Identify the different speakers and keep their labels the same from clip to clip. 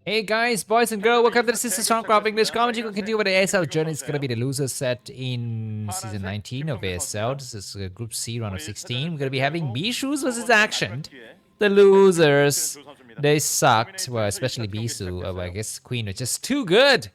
Speaker 1: Hey guys, boys and girls, welcome to the Starcraft English commentary. We'll continue with the ASL journey. It's going to be the loser set in season 19 of ASL. This is Group C, round of 16. We're going to be having Bisu versus Action. The losers, they sucked. Well, especially Bisu. Well, I guess Queen is just too good.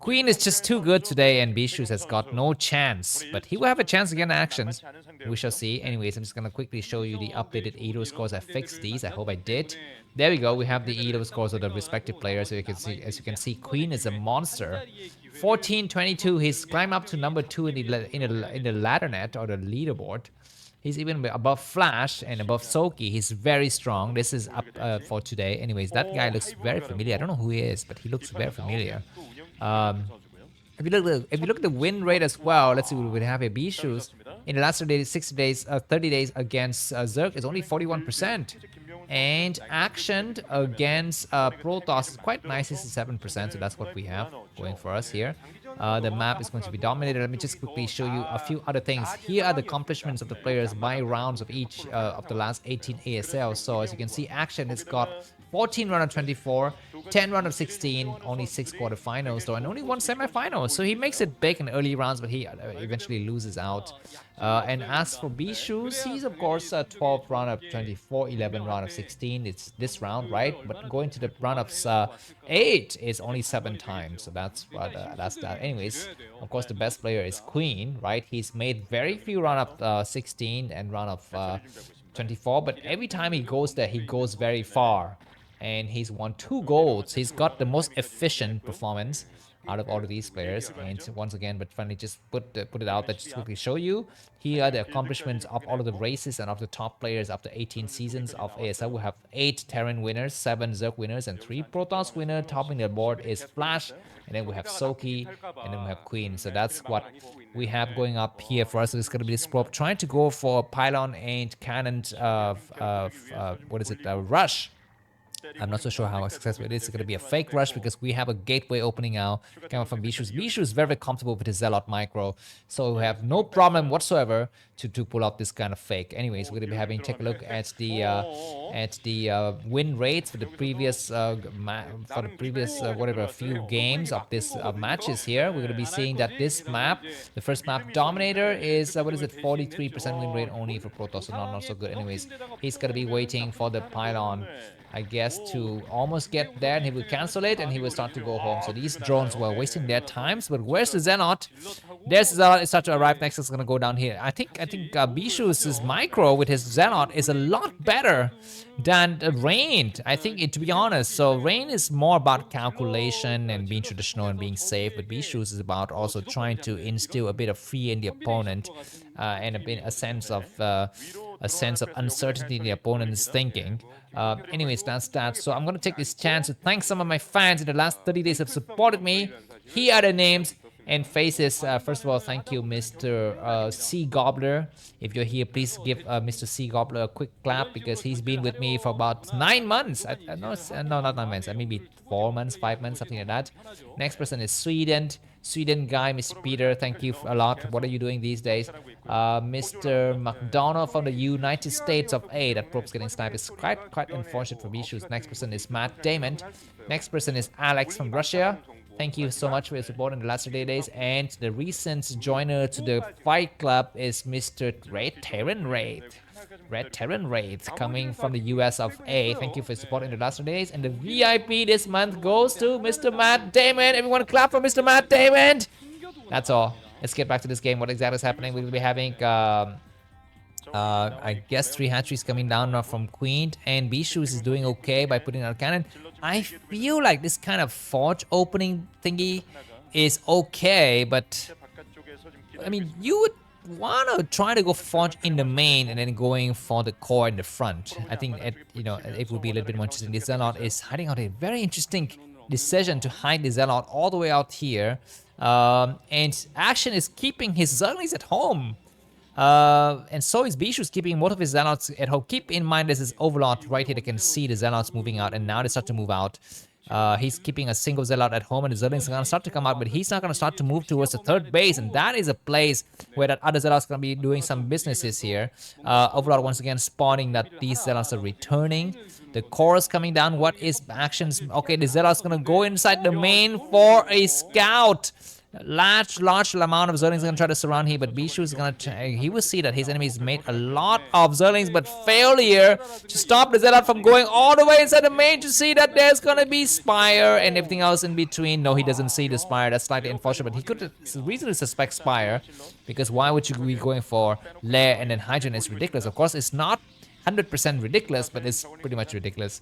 Speaker 1: Queen is just too good today, and Bisu has got no chance. But he will have a chance against Actions. We shall see. Anyways, I'm just gonna quickly show you the updated Elo scores. I fixed these. I hope I did. There we go. We have the Elo scores of the respective players. So you can see, as you can see, Queen is a monster. 14-22. He's climbed up to number 2 in the ladder net or the leaderboard. He's even above Flash and above Soki. He's very strong. This is up for today. Anyways, that guy looks very familiar. I don't know who he is, but he looks very familiar. If you look at the win rate as well, let's see what we have here. Bisu's in the last 30 days against Zerg is only 41%. And Action against Protoss is quite nice, 67%, so that's what we have going for us here. The map is going to be Dominator. Let me just quickly show you a few other things. Here are the accomplishments of the players by rounds of each of the last 18 ASL. So as you can see, Action has got 14 round of 24, 10 round of 16, only 6 quarterfinals though, and only 1 semifinal. So he makes it big in early rounds, but he eventually loses out. And as for Bisu, he's of course 12 round of 24, 11 round of 16. It's this round, right? But going to the round of 8 is only 7 times. So that's that. Anyways, of course the best player is Queen, right? He's made very few round of 16 and round of 24, but every time he goes there, he goes very far. And he's won 2 golds. He's got the most efficient performance out of all of these players. And once again, but finally just put it out there just to quickly show you. Here are the accomplishments of all of the races and of the top players after 18 seasons of ASL. We have 8 Terran winners, 7 Zerg winners, and 3 Protoss winners. Topping the board is Flash, and then we have Soki, and then we have Queen. So that's what we have going up here for us. So it's going to be this probe trying to go for pylon and cannon rush. I'm not so sure how successful it is. It's going to be a fake rush because we have a gateway opening now coming from Bisu. Bisu is very comfortable with his Zealot micro, so we have no problem whatever to pull out this kind of fake. Anyways, we're going to be take a look at the win rates for the previous whatever few games of this matches here. We're going to be seeing that this map, the first map, Dominator, is 43% win rate only for Protoss, so not so good. Anyways, he's going to be waiting for the pylon, I guess, to almost get there, and he will cancel it and he will start to go home. So these drones were wasting their times. But where's the Zealot? There's the Zealot. It's start to arrive next. It's gonna go down here. I think Bisu's micro with his Zealot is a lot better than Rain. I think to be honest. So Rain is more about calculation and being traditional and being safe, but Bisu's is about also trying to instill a bit of fear in the opponent and a sense of uncertainty in the opponent's thinking. Anyways, that's that. So I'm gonna take this chance to thank some of my fans in the last 30 days have supported me. Here are the names and faces. First of all, thank you, Mr. C Gobbler. If you're here, please give Mr. C Gobbler a quick clap because he's been with me for about 9 months. No, not 9 months. Maybe 4 months, 5 months, something like that. Next person is Sweden guy, Mr. Peter, thank you a lot. What are you doing these days? Mr. McDonald from the United States of A. That probe's getting sniped. It's quite unfortunate for Bishu. Next person is Matt Damon. Next person is Alex from Russia. Thank you so much for your support in the last 30 days. And the recent joiner to the Fight Club is Mr. Red Terran Raid coming from the US of A. Thank you for your support in the last 30 days. And the VIP this month goes to Mr. Matt Damon. Everyone clap for Mr. Matt Damon. That's all. Let's get back to this game. What exactly is happening? We will be having I guess 3 hatcheries coming down from Queen, and Bisu is doing okay by putting out a cannon. I feel like this kind of forge opening thingy is okay, but I mean, you would want to try to go forge in the main and then going for the core in the front. I think it would be a little bit more interesting. The Zealot is hiding out a very interesting decision to hide the Zealot all the way out here, and Action is keeping his Zerglings at home. And so is Bishu's keeping most of his Zealots at home. Keep in mind there's this Overlord right here that can see the Zealots moving out, and now they start to move out. He's keeping a single Zealot at home, and the Zerglings are going to start to come out, but he's not going to start to move towards the 3rd base, and that is a place where that other Zealot's going to be doing some businesses here. Overlord once again spawning that these Zealots are returning. The chorus coming down. What is actions? Okay, the Zealot's gonna go inside the main for a scout. Large amount of Zerlings gonna try to surround here, but Bisu is gonna he will see that his enemies made a lot of Zerlings, but failure to stop the Zealot from going all the way inside the main to see that there's gonna be Spire and everything else in between. No, he doesn't see the Spire. That's slightly unfortunate, but he could reasonably suspect Spire, because why would you be going for Lair and then Hydra? It's ridiculous. Of course, it's not 100% ridiculous, but it's pretty much ridiculous.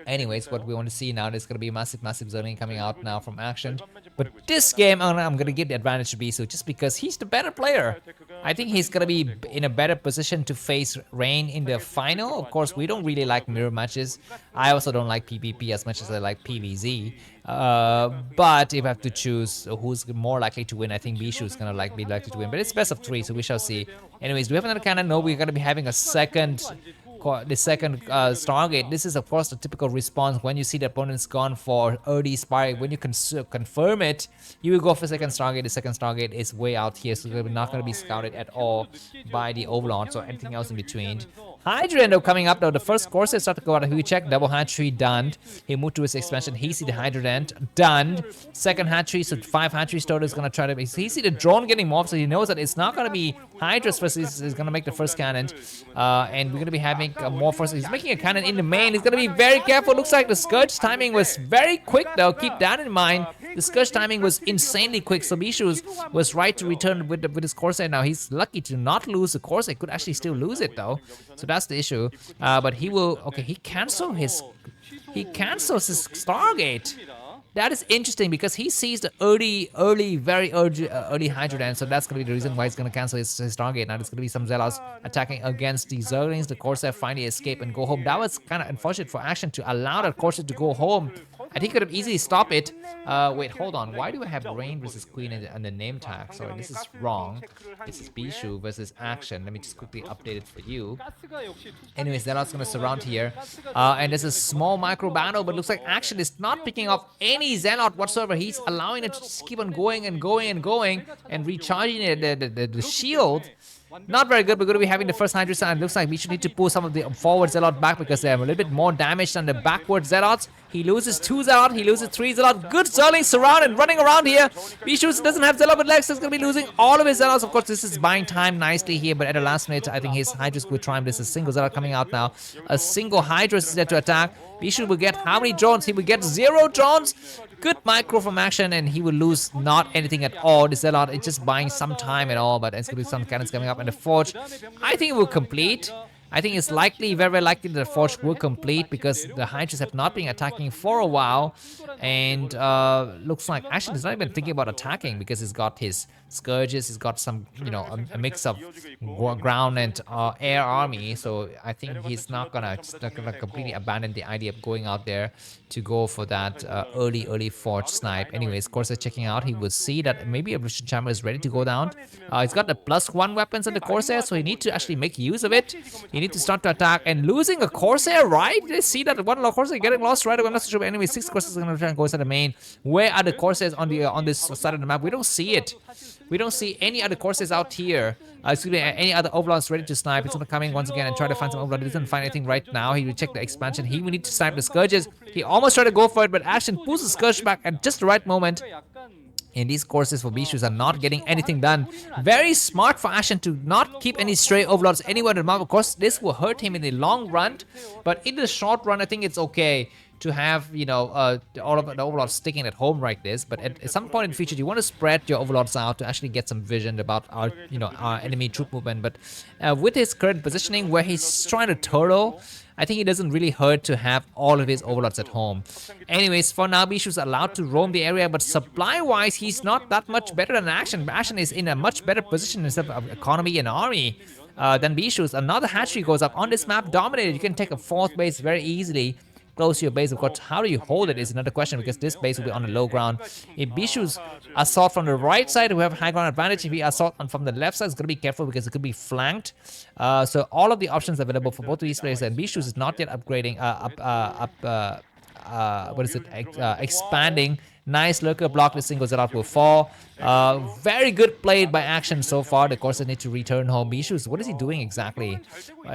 Speaker 1: Anyways, what we want to see now is going to be massive Zerling coming out now from action. But this game, I'm going to give the advantage to Bisu just because he's the better player. I think he's going to be in a better position to face Rain in the final. Of course, we don't really like mirror matches. I also don't like PvP as much as I like PvZ. But if I have to choose who's more likely to win, I think Bisu is going to be likely to win. But it's best of 3, so we shall see. Anyways, do we have another cannon? No, we're going to be having a second Stargate. This is of course the typical response when you see the opponent's gone for early Spire. When you confirm it, you will go for second Stargate. The second Stargate is way out here, so they're not going to be scouted at all by the Overlords or anything else in between. Hydra end up coming up though. The first Corsair start to go out of check. Double hatchery done. He moved to his expansion. He see the Hydra end done. Second hatchery, so 5 hatchery total is gonna try to. He see the drone getting morphed, so he knows that it's not gonna be Hydra's first. He's gonna make the first cannon, and we're gonna be having more first. He's making a cannon in the main. He's gonna be very careful. Looks like the Scourge timing was very quick though. Keep that in mind. The Scourge timing was insanely quick. So Bisu was right to return with his Corsair. Now he's lucky to not lose the Corsair. Could actually still lose it though. So that's the issue. But he will. Okay, he cancels his Stargate. That is interesting because he sees the very early Hydra dance, so that's gonna be the reason why he's gonna cancel his Stargate. Now there's gonna be some Zealots attacking against the Zerglings. The Corsair finally escape and go home. That was kind of unfortunate for Action to allow that Corsair to go home. I think he could have easily stopped it. Wait, hold on. Why do I have Rain versus Queen in the name tag? Sorry, this is wrong. This is Bisu versus Action. Let me just quickly update it for you. Anyways, Zealot's gonna surround here. And there's a small micro battle, but looks like Action is not picking up any Zealot whatsoever. He's allowing it to just keep on going and recharging the shield. Not very good. We're going to be having the first Hydra and it looks like we should need to pull some of the forward Zealot back because they have a little bit more damage than the backward Zealots. He loses 2 Zealot, he loses 3 Zealot. Good Zerling surround and running around here. Bisu doesn't have Zealot with legs, so he's going to be losing all of his Zealots. Of course, this is buying time nicely here, but at the last minute, I think his Hydra's will triumph. There's a single Zealot coming out now. A single Hydra is there to attack. Bisu will get how many drones? He will get 0 drones. Good micro from Action, and he will lose not anything at all. The Zealot is just buying some time and all, but there's going to be some cannons coming up. And the Forge, I think it will complete. I think it's likely, very likely that the Forge will complete because the Hydras have not been attacking for a while. And looks like Action is not even thinking about attacking because he's got his Scourges, he's got some, a mix of ground and air army. So I think he's not gonna completely abandon the idea of going out there to go for that early Forge snipe. Anyways, Corsair checking out, he will see that maybe a Evolution Chamber is ready to go down. He's got the +1 weapons on the Corsair, so he needs to actually make use of it. You need to start to attack and losing a Corsair, right? They see that one Corsair getting lost right away. I'm not so sure, but anyway, 6 Corsairs are going to try and go inside the main. Where are the Corsairs on this side of the map? We don't see it. We don't see any other Corsairs out here. Excuse me, any other Overlords ready to snipe. He's going to come in once again and try to find some Overlord. He doesn't find anything right now. He will check the expansion. He will need to snipe the Scourges. He almost tried to go for it, but Action pulls the Scourge back at just the right moment. And these courses for Bisu are not getting anything done. Very smart for Action to not keep any stray Overlords anywhere in the map. Of course, this will hurt him in the long run, but in the short run, I think it's okay to have, all of the Overlords sticking at home like this. But at some point in the future, you want to spread your Overlords out to actually get some vision about our enemy troop movement. But with his current positioning where he's trying to turtle, I think it doesn't really hurt to have all of his Overlords at home. Anyways, for now, Bishu's allowed to roam the area, but supply-wise, he's not that much better than Action. Action is in a much better position in terms of economy and army than Bishu's. Another hatchery goes up on this map. Dominator, you can take a 4th base very easily. Close to your base, of course. How do you hold it is another question because this base will be on the low ground. If Bishu's assault from the right side, we have high ground advantage. If he assault from the left side, it's going to be careful because it could be flanked. So all of the options available for both of these players, and Bishu's is not yet upgrading, expanding. Nice lurker block. This single Zerg will fall. Very good played by Action so far. The course need to return home. Bisu, what is he doing exactly?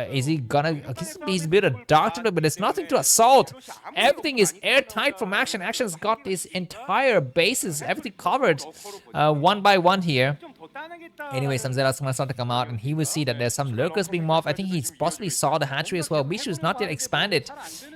Speaker 1: Is he gonna? He's built a Dark Templar, but there's nothing to assault. Everything is airtight from Action. Action's got his entire bases, everything covered, one by one here. Anyway, some Zerg's gonna start to come out, and he will see that there's some lurkers being morphed. I think he's possibly saw the hatchery as well. Bisu is not yet expanded.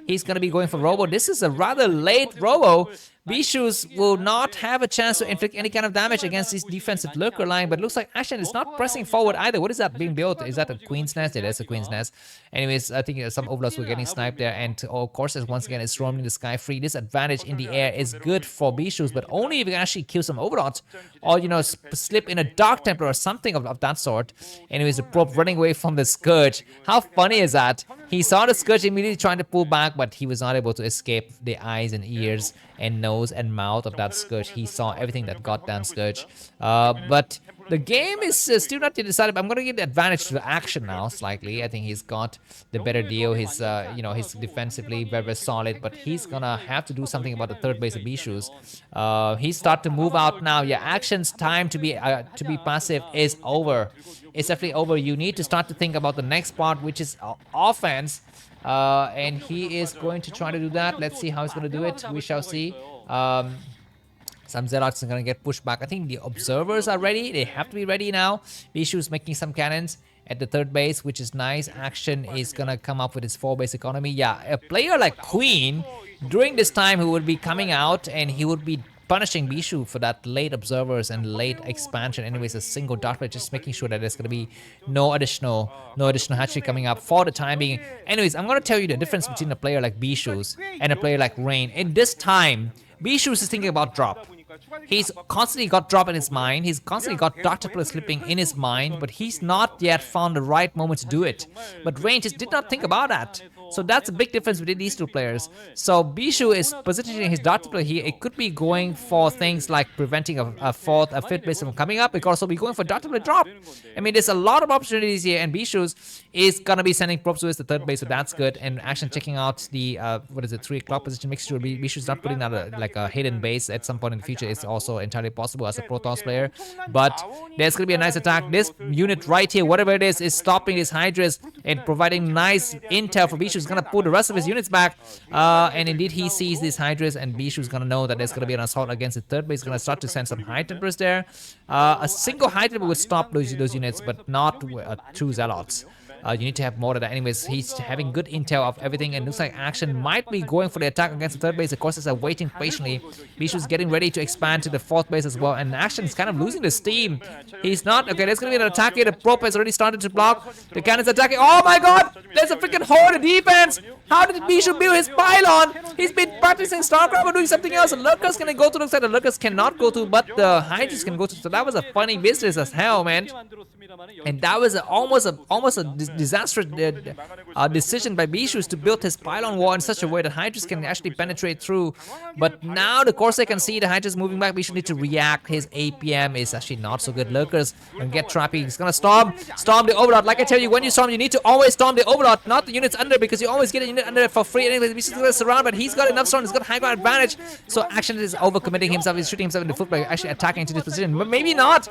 Speaker 1: He's gonna be going for Robo. This is a rather late Robo. Bisu will not have a chance to inflict any kind of damage against this defensive lurker line, but looks like Action is not pressing forward either. What is that being built? Is that a Queen's Nest? It is a Queen's Nest. Anyways, I think some Overlords were getting sniped there, and of course, once again, is roaming the sky free. This advantage in the air is good for Bisu, but only if you can actually kill some Overlords, or, you know, slip in a Dark Templar or something of that sort. Anyways, the probe running away from the Scourge. How funny is that? He saw the Scourge immediately trying to pull back, but he was not able to escape the eyes and ears and nose and mouth of that Scourge. He saw everything that goddamn Scourge. But the game is still not yet decided. But I'm going to give the advantage to the Action now, slightly. I think he's got the better deal. He's, you know, he's defensively very, very solid, but he's gonna have to do something about the third base of Bishus. He start to move out now. Yeah, Action's time to be passive is over. It's definitely over. You need to start to think about the next part, which is offense. And he is going to try to do that. Let's see how he's going to do it. We shall see. Some Zergs are going to get pushed back. I think the observers are ready. They have to be ready now. Bisu is making some cannons at the third base, which is nice. Action is going to come up with his 4-base economy. Yeah, a player like Queen, during this time, who would be coming out and he would be punishing Bisu for that late observers and late expansion. Anyways, a single dot, but just making sure that there's gonna be no additional hatchery coming up for the time being. Anyways, I'm gonna tell you the difference between a player like Bisu and a player like Rain. In this time, Bisu is thinking about drop. He's constantly got drop in his mind. He's constantly got Dark Templar slipping in his mind, but he's not yet found the right moment to do it. But Rain just did not think about that. So that's a big difference between these two players. So Bisu is positioning his Dark Templar here. It could be going for things like preventing a fifth base from coming up. It could also be going for Dark Templar drop. I mean, there's a lot of opportunities here, and Bisu is gonna be sending probes to the third base, so that's good. And Action checking out the 3 o'clock position. Make sure Bisu's not putting out like a hidden base at some point in the future. It's also entirely possible as a Protoss player. But there's gonna be a nice attack. This unit right here, whatever it is stopping these Hydras and providing nice intel for Bisu. Is gonna pull the rest of his units back. And indeed, he sees these Hydras, and Bisu is gonna know that there's gonna be an assault against the third base. He's gonna start to send some High Templars there. A single High Templar would stop those units, but not 2 Zealots. You need to have more of that. Anyways, he's having good intel of everything, and looks like Action might be going for the attack against the third base. Of course, are waiting patiently. Bishu's getting ready to expand to the fourth base as well, and Action's kind of losing the steam. He's not. Okay, there's going to be an attack here. The probe has already started to block. The cannon's attacking. Oh my god! There's a freaking horde of defense! How did Bisu build his pylon? He's been practicing Starcraft or doing something else. The Lurkers can go to. Looks like the Lurkers cannot go to, but the Hydras can go to. So that was a funny business as hell, man. And that was almost a disastrous decision by Bisu to build his pylon wall in such a way that Hydras can actually penetrate through. But now the Corsair can see the Hydras moving back. Bisu need to react. His APM is actually not so good. Lurkers and get trappy. He's gonna storm the Overlord. Like I tell you, when you storm, you need to always storm the Overlord, not the units under, because you always get a unit under for free. Anyway, Bisu's gonna surround, but he's got enough storm. He's got high ground advantage. So Action is overcommitting himself. He's shooting himself in the foot by actually attacking into this position. But maybe not,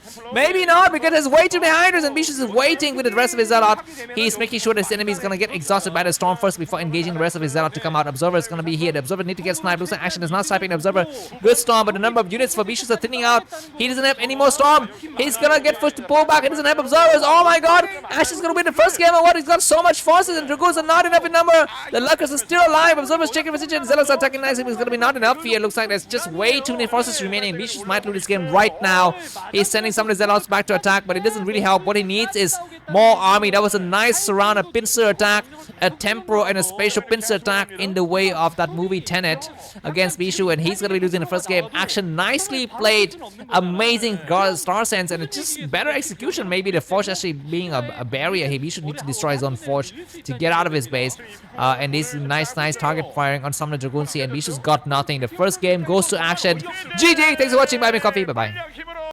Speaker 1: because there's way too many Hydras, and Bisu is waiting with the rest of his Zealot. He's making sure his enemy is gonna get exhausted by the storm first before engaging the rest of his Zealot to come out. Observer is gonna be here. The Observer need to get sniped. Looks like Action is not sniping the Observer. Good storm, but the number of units for Bisu are thinning out. He doesn't have any more storm. He's gonna get forced to pull back. He doesn't have Observers. Oh my god! Action's gonna win the first game or what? He's got so much forces, and Dragoons are not enough in number. The Lurkers are still alive. Observers checking position. Zealots are attacking nicely. It's gonna be not enough here. Looks like there's just way too many forces remaining. Bisu might lose this game right now. He's sending some of the Zealots back to attack, but it doesn't really help. What he needs is more army. That was a nice surround, a pincer attack, a temporal and a spatial pincer attack in the way of that movie Tenet against Bisu, and he's gonna be losing the first game. Action nicely played, amazing Star Sense, and it's just better execution. Maybe the Forge actually being a barrier here. Bisu needs to destroy his own Forge to get out of his base, and this nice target firing on some of the Dragoons here, and Bisu's got nothing. The first game goes to Action. GG, thanks for watching. Buy me coffee. Bye bye.